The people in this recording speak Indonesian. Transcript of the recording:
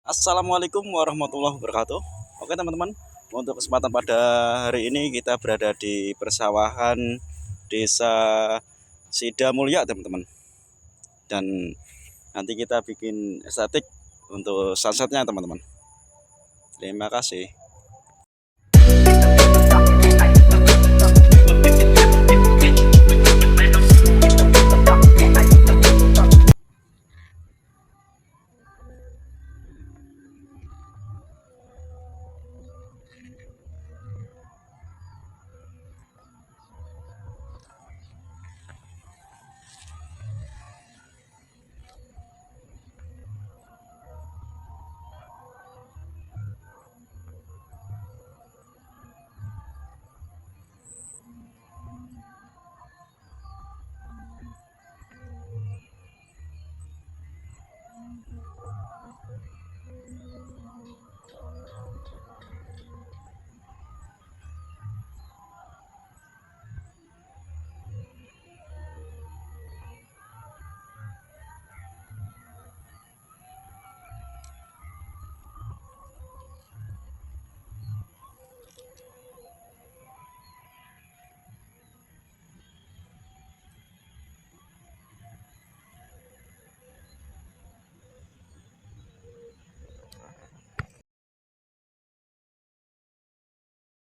Assalamualaikum warahmatullahi wabarakatuh. Oke teman-teman, untuk kesempatan pada hari ini kita berada di persawahan Desa Sida Mulya teman-teman. Dan nanti kita bikin estetik untuk sunsetnya teman-teman. Terima kasih.